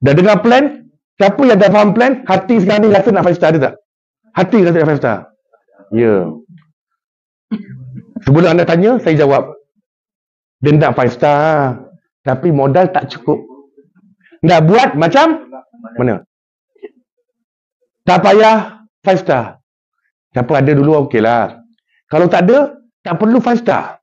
Dah dengar plan? Siapa yang dah faham plan? Hati sekarang ni rasa nak 5 star, ada tak? Hati rasa nak 5 star. Ya. Sebelum anda tanya, saya jawab. Dia nak 5 star. Tapi modal tak cukup. Nak buat macam mana? Tak payah 5 star. Siapa ada dulu okey lah. Kalau tak ada, tak perlu 5 star.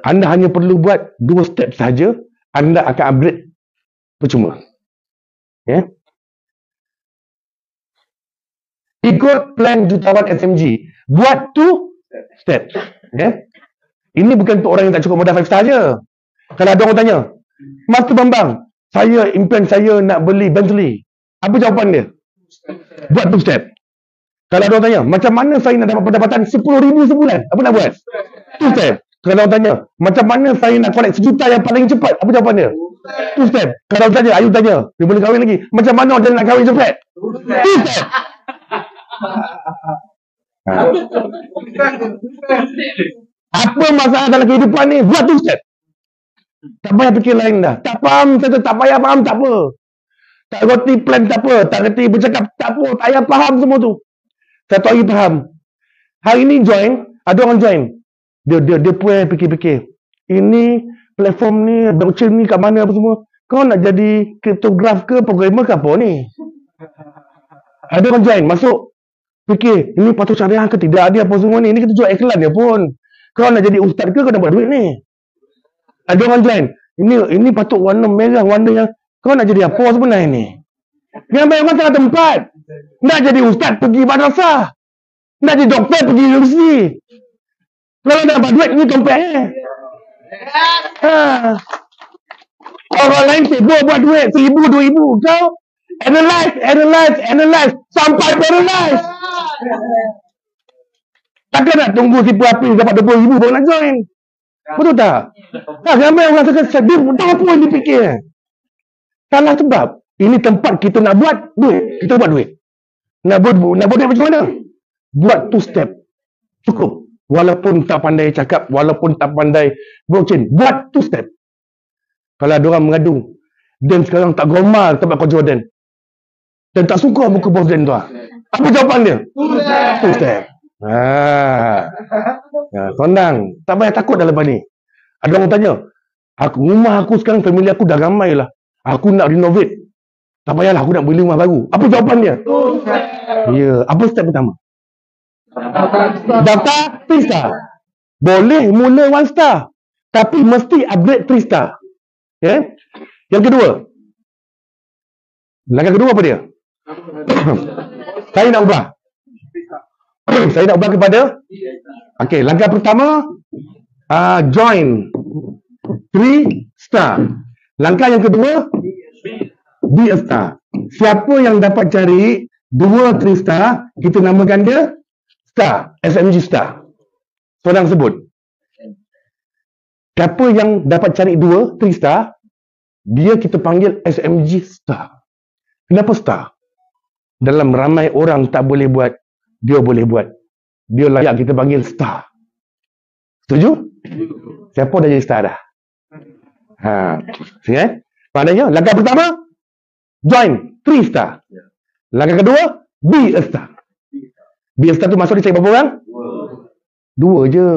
Anda hanya perlu buat 2 step sahaja, anda akan upgrade percuma. Ya. Ikut plan jutawan SMG. Buat 2 step. Ya. Ini bukan untuk orang yang tak cukup modal 5 star je. Kalau ada orang tanya, Master Bambang, saya implan saya nak beli Bentley. Apa jawapan dia? Buat 2 step. Kalau ada orang tanya, macam mana saya nak dapat pendapatan 10,000 sebulan? Apa nak buat? 2 step. Kalau orang tanya, macam mana saya nak collect 1 juta yang paling cepat? Apa jawapan dia? 2 step. Kalau orang tanya, Ayu tanya, dia boleh kahwin lagi. Macam mana orang nak kahwin cepat? 2 step. Apa masalah dalam kehidupan ni? Buat 2 step. Tak payah fikir lain dah. Tak faham, tak payah faham, tak apa. Tak reti plan, tak apa. Tak reti bercakap, tak apa. Tak payah faham semua tu. Satu hari faham. Hari ni join, ada orang join. Dia pun fikir-fikir. Ini platform ni, blockchain ni kat mana apa semua. Kau nak jadi kriptograf ke, programmer ke apa ni? Ada orang join, masuk. Fikir, ini patut syariah ke tidak, dia apa semua ni. Ini kita jual iklan dia pun. Kau nak jadi ustaz ke, kau nak buat duit ni? Ada orang join. Ini patut warna merah, warna yang kau nak jadi apa sebenarnya ni? Yang banyak orang salah tempat. Nak jadi ustaz, pergi madrasah. Nak jadi doktor, pergi universiti. Kalau nak dapat duit, ni tempatnya. Orang lain sibuk buat duit 1,000, 2,000. Kau analyze sampai paralyze. Takkan nak tunggu siapa api dapat 20,000 baru nak join. Betul tak? Ramai orang sedih, tak apa yang dipikir. Salah sebab ini tempat kita nak buat duit. Kita buat duit. Nak buat duit macam mana? Buat 2 step. Cukup. Walaupun tak pandai cakap, walaupun tak pandai blockchain, buat 2 step. Kalau ada orang mengadu, Dan sekarang tak gomal tempat kau Jordan. Dan tak suka muka bos Dan tu. Apa jawapan dia? 2 step. Senang. Tak payah takut dalam ni. Ada orang tanya, rumah aku sekarang, family aku dah ramai lah. Aku nak renovate. Tak payahlah, aku nak beli rumah baru. Apa jawapan dia? Ya. Apa step pertama? Daftar 3 star. Boleh mula 1 star. Tapi mesti upgrade 3 star. Ya? Yang kedua. Langkah kedua apa dia? Saya nak ubah. Saya nak ubah kepada okey, langkah pertama join 3 star. Langkah yang kedua be a star. Siapa yang dapat cari 2 3 star, kita namakan dia star, SMG star. Seorang sebut. Siapa yang dapat cari 2 3 star, dia kita panggil SMG star. Kenapa star? Dalam ramai orang tak boleh buat, dia boleh buat. Dia layak kita panggil star. Setuju? Siapa dah jadi star dah? Ingat? Maknanya, langkah pertama, join 3 star. Langkah kedua, be a star. Be a star tu maksud dia cari berapa orang? 2 je.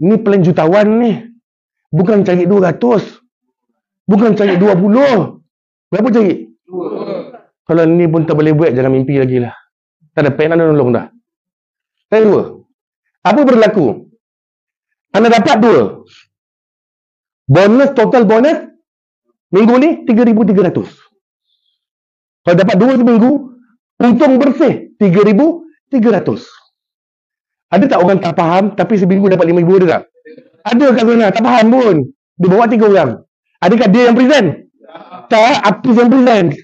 Ni plan jutawan ni. Bukan cari 200. Bukan cari 20. Berapa cari? 2. Kalau ni pun tak boleh buat, jangan mimpi lagi lah. Tak ada pen, anda tolong dah. Yang kedua, apa berlaku? Anda dapat 2. Bonus, total bonus minggu ni 3,300. Kalau dapat 2 seminggu, untung bersih 3,300. Ada tak orang tak faham tapi seminggu dapat 5,000 ada tak? Ada kat sana, tak faham pun. Dia bawa 3 orang. Adakah dia yang present? Tak, artis yang present.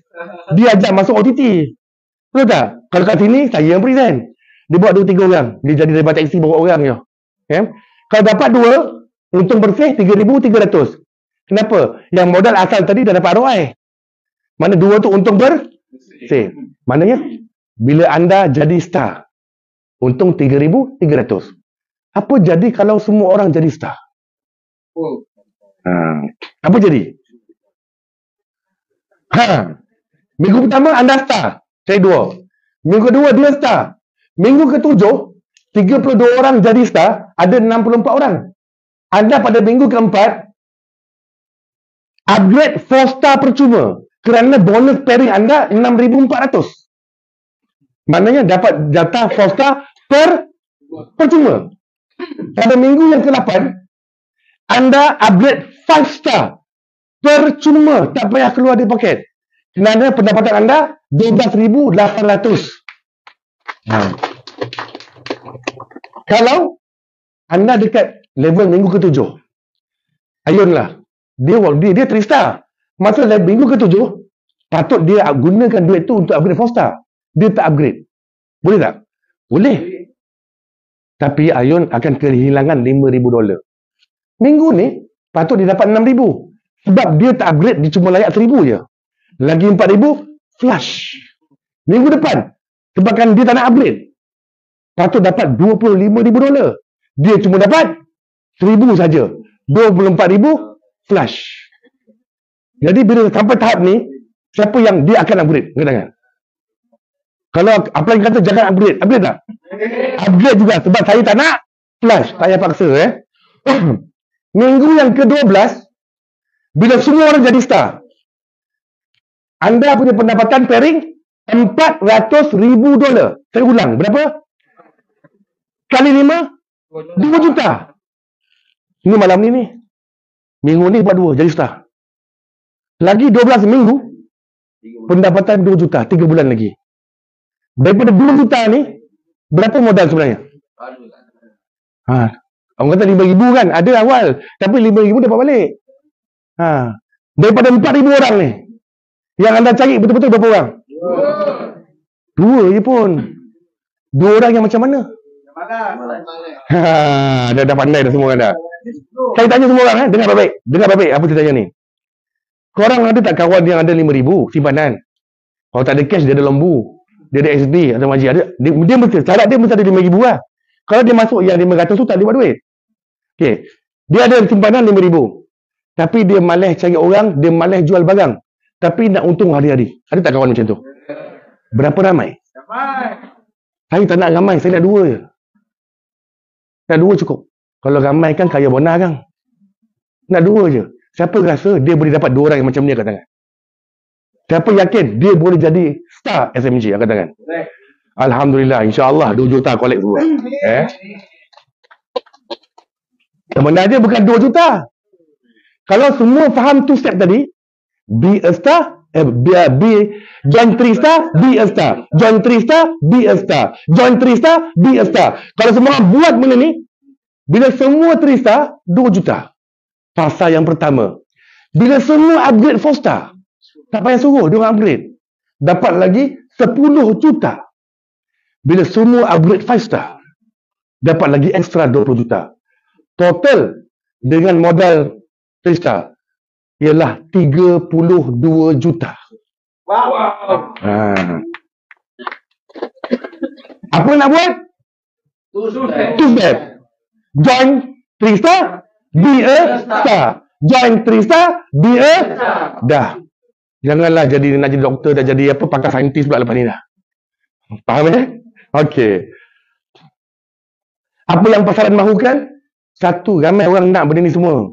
Dia ajak masuk OTT. Betul tak? Kalau kat sini, saya yang present. Dia bawa 2-3 orang. Dia jadi driver taxi bawa orang je. Okay? Kalau dapat 2, untung bersih 3,300. Kenapa? Yang modal asal tadi dah dapat ROI. Mana 2 tu untung bersih. Maknanya, bila anda jadi star, untung 3,300. Apa jadi kalau semua orang jadi star? Apa jadi? Ha. Minggu pertama anda start, saya 2. Minggu kedua dia start. Minggu ke-7, 32 orang jadi star, ada 64 orang. Anda pada minggu keempat upgrade 4 star percuma kerana bonus pairing anda 6,400. Maknanya dapat jatah 4 star percuma. Pada minggu yang ke-8 anda upgrade 5 star percuma, tak payah keluar dari poket. Kerana pendapatan anda 12,800. Kalau anda dekat level minggu ke-7, ayunlah dia 3 star. Masa minggu ke-7 patut dia gunakan duit tu untuk upgrade 4 star. Dia tak upgrade. Boleh tak? Boleh. Tapi Ayun akan kehilangan $5,000. Minggu ni patut dia dapat 6,000. Sebab dia tak upgrade, dia cuma layak 1,000 je. Lagi 4,000 flush. Minggu depan sebabkan dia tak nak upgrade, patut dapat $25,000. Dia cuma dapat 1,000 saja. 24,000 flush. Jadi bila sampai tahap ni, siapa yang dia akan upgrade? Angkat tangan. Kalau apa yang kata jangan upgrade, upgrade tak? Upgrade juga sebab saya tak nak flush. Tak payah paksa Minggu yang ke-12, bila semua orang jadi star, anda punya pendapatan pairing $400,000. Saya ulang, berapa? Kali 5, 2 juta. Ini malam ni. Minggu ni buat 2, jadi star. Lagi 12 minggu, pendapatan 2 juta, 3 bulan lagi. Daripada 2 juta ni, berapa modal sebenarnya? Orang kata 5,000 kan, ada awal. Tapi 5,000 dapat balik. Daripada 4,000 orang ni, yang anda cari betul-betul berapa orang? 2 je pun. 2 orang yang macam mana? Dah pandai dah semua anda. Saya tanya semua orang, dengar baik-baik. Dengar baik-baik apa saya tanya ni. Korang ada tak kawan yang ada 5,000 simpanan? Kalau tak ada cash, dia ada lembu. Dia ada SB atau Majid. Dia mesti, syarat dia mesti ada 5,000 lah. Kalau dia masuk yang 500 tu, tak boleh buat duit. Okay. Dia ada simpanan 5,000. Tapi dia malas cari orang, dia malas jual barang. Tapi nak untung hari-hari. Ada tak kawan macam tu? Berapa ramai? Saya tak nak ramai, saya nak 2 je. Nak 2 cukup. Kalau ramai kan kaya bonah kan. Nak 2 je. Siapa rasa dia boleh dapat 2 orang yang macam ni kat tangan? Siapa yakin dia boleh jadi star SMG angkat tangan? Alhamdulillah, insya-Allah 2 juta collect semua. Sebenarnya bukan 2 juta. Kalau semua faham 2 step tadi, be a star, join 3 star, be a star. Join 3 star, be a star. Join 3 star, be a star. Kalau semua buat benda ni, bila semua 3 star, 2 juta. Fasa yang pertama. Bila semua upgrade 4 star, tak payah suruh dia orang upgrade, dapat lagi 10 juta. Bila semua upgrade 5 star, dapat lagi extra 20 juta. Total dengan modal 3 star ialah 32 juta. Wow. Apa nak buat? 2 step. Join 3 star, be a star. Join 3 star, be a star. Dah. Janganlah nak jadi doktor, dah jadi apa, pakar saintis pula lepas ni dah. Faham Okey. Apa yang pasaran mahukan? Satu, ramai orang nak benda ni semua.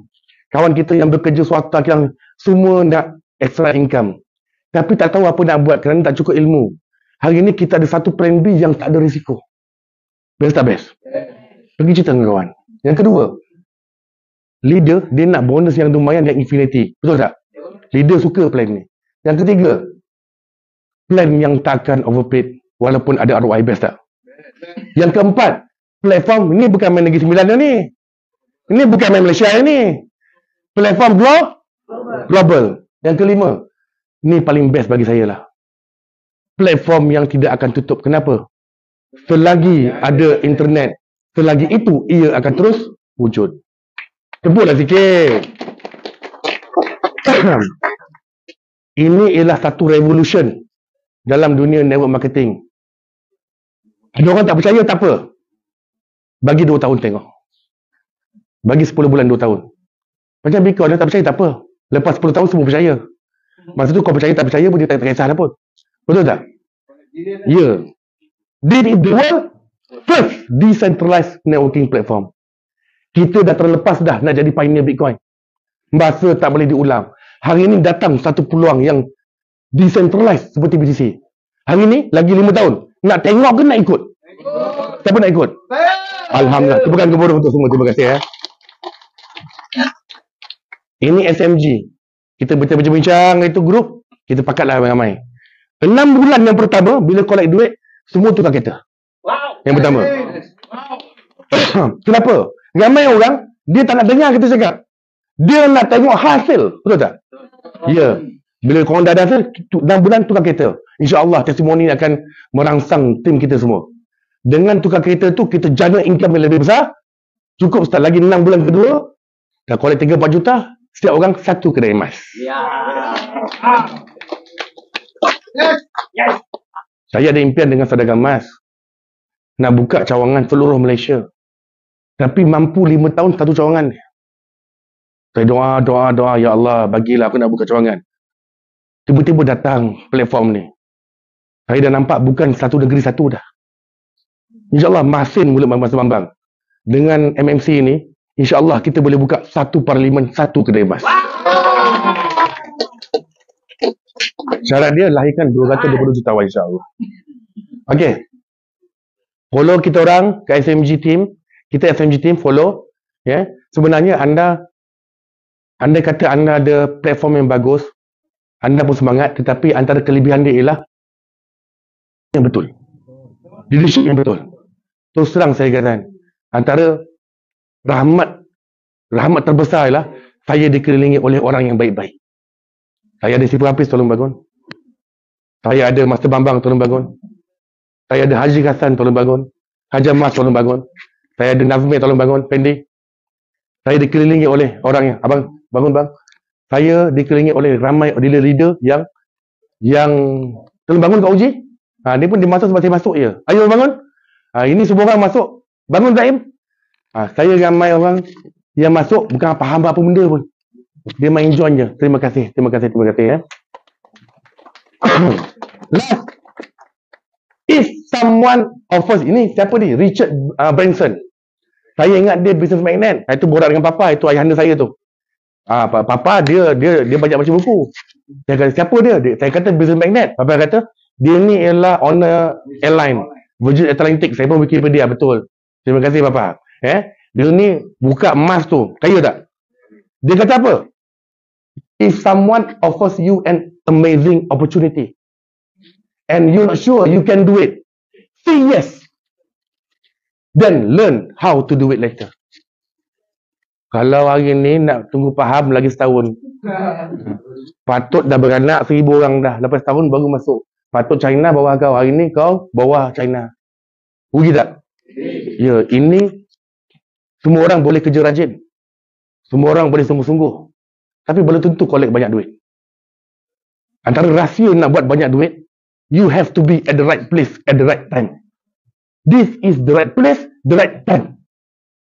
Kawan kita yang bekerja swasta yang semua nak extra income. Tapi tak tahu apa nak buat kerana tak cukup ilmu. Hari ni kita ada satu plan B yang tak ada risiko. Best tak best? Pergi cerita dengan kawan. Yang kedua, leader dia nak bonus yang lumayan, yang infinity. Betul tak? Leader suka plan ni. Yang ketiga, plan yang takkan overpaid walaupun ada ROI best tak? Yang keempat, platform ni bukan main Negeri Sembilan ni. Ini bukan main Malaysia ni. Platform global. Yang kelima, ni paling best bagi saya lah. Platform yang tidak akan tutup. Kenapa? Selagi ada internet, selagi itu ia akan terus wujud. Tepuklah sikit. Ini ialah satu revolution dalam dunia network marketing. Ada orang tak percaya, tak apa. Bagi 2 tahun tengok. Bagi 10 bulan 2 tahun. Macam Biko, dia tak percaya, tak apa. Lepas 10 tahun semua percaya. Masa tu kau percaya tak percaya pun dia tak kisah dah pun. Betul tak? Ya. This is the world first decentralized networking platform. Kita dah terlepas dah nak jadi pioneer Bitcoin. Masa tak boleh diulang. Hari ini datang satu peluang yang decentralized seperti BTC. Hari ini lagi 5 tahun. Nak tengok ke nak ikut? Siapa nak ikut? Alhamdulillah. Tepukan gemuruh untuk semua. Terima kasih. Ini SMG. Kita bincang-bincang itu grup. Kita pakatlah ramai-ramai. 6 bulan yang pertama, bila collect duit, semua tukar kereta. Yang pertama. Kenapa? Ramai orang, dia tak nak dengar kita cakap. Dia nak tengok hasil. Betul tak? Ya. Bila korang dah ada hasil, 6 bulan tukar kereta. InsyaAllah testimoni akan merangsang tim kita semua. Dengan tukar kereta tu, kita jana income yang lebih besar. Cukup start lagi 6 bulan kedua. Dah collect 3-4 juta. Setiap orang satu kedai emas. Saya ada impian dengan saudagar emas. Nak buka cawangan seluruh Malaysia. Tapi mampu 5 tahun satu cawangan. Saya doa. Ya Allah, bagilah aku nak buka cawangan. Tiba-tiba datang platform ni. Saya dah nampak bukan satu negeri satu dah. InsyaAllah masin mulut Mas Bambang. Dengan MMC ni, InsyaAllah kita boleh buka satu parlimen, satu kedai emas. Syarat dia lahirkan 220 jutawan insyaAllah. Okey. Follow kita orang ke SMG team. Kita SMG team follow. Ya. Sebenarnya anda kata anda ada platform yang bagus. Anda pun semangat. Tetapi antara kelebihan dia ialah yang betul. Leadership yang betul. Terus terang saya katakan. Antara rahmat terbesar ialah saya dikelilingi oleh orang yang baik-baik. Saya ada Siful Hafiz, tolong bangun. Saya ada Master Bambang, tolong bangun. Saya ada Haji Hassan, tolong bangun. Haji Mas, tolong bangun. Saya ada Nazmi, tolong bangun. Pendi. Saya dikelilingi oleh orang yang, abang, bangun bang. Saya dikelilingi oleh ramai leader yang tolong bangun Kak Uji. Dia pun dia masuk je. Ayo bangun. Ini semua orang masuk. Bangun Ibrahim. Saya ramai orang yang masuk bukan faham apa benda pun. Dia main join je. Terima kasih ya. Last. If someone offers, ini siapa ni? Richard Branson. Saya ingat dia business magnet. Itu borak dengan papa, itu ayahanda saya tu. Papa dia banyak baca buku. Saya kata siapa dia? Saya kata business magnet. Papa kata dia ni ialah owner airline Virgin Atlantic. Saya pun Wikipedia, betul. Terima kasih papa. Dia ni buka emas tu. Kaya tak? Dia kata apa? If someone offers you an amazing opportunity and you're not sure you can do it, say yes. Then learn how to do it later. Kalau hari ni nak tunggu faham lagi setahun. Patut dah beranak 1000 orang dah. Lepas setahun baru masuk. Patut China bawah kau. Hari ni kau bawah China. Rugi tak? Ya, ini semua orang boleh kerja rajin. Semua orang boleh sungguh-sungguh. Tapi belum tentu collect banyak duit. Antara rahsia nak buat banyak duit, you have to be at the right place at the right time. This is the right place, the right time.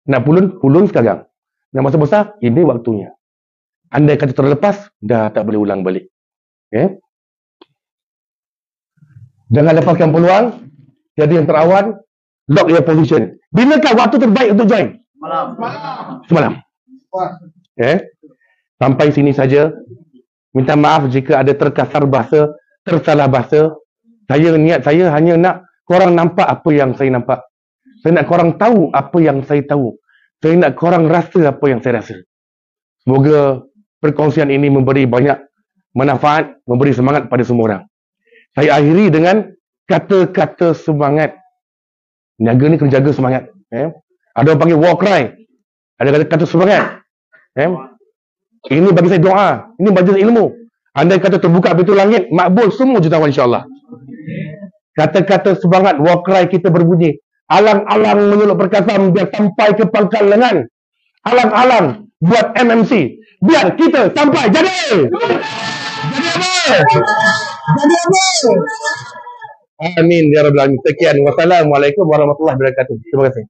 Nak pulun sekarang. Nak masa besar, ini waktunya. Anda kata terlepas, dah tak boleh ulang balik. Okay? Jangan lepaskan peluang. Jadi yang terawan, lock your position. Bilakah waktu terbaik untuk join? Semalam. Okay? Sampai sini saja. Minta maaf jika ada terkasar bahasa, tersalah bahasa. Saya hanya nak korang nampak apa yang saya nampak. Saya nak korang tahu apa yang saya tahu. Saya nak korang rasa apa yang saya rasa. Semoga perkongsian ini memberi banyak manfaat, memberi semangat pada semua orang. Saya akhiri dengan kata-kata semangat. Niaga ni kena jaga semangat. Ada orang panggil war cry. Ada kata-kata semangat. Ini bagi saya doa. Ini majlis ilmu. Andai kata terbuka pintu langit, makbul semua jutawan insyaAllah. Kata-kata semangat, war cry kita berbunyi. Alang-alang menyulut perkataan biar sampai ke pangkal lengan. Alang-alang buat MMC. Biar kita sampai jadi. Jadi apa? Jadi apa? Amin ya rabbal alamin. Sekian. Wassalamualaikum warahmatullahi wabarakatuh. Terima kasih.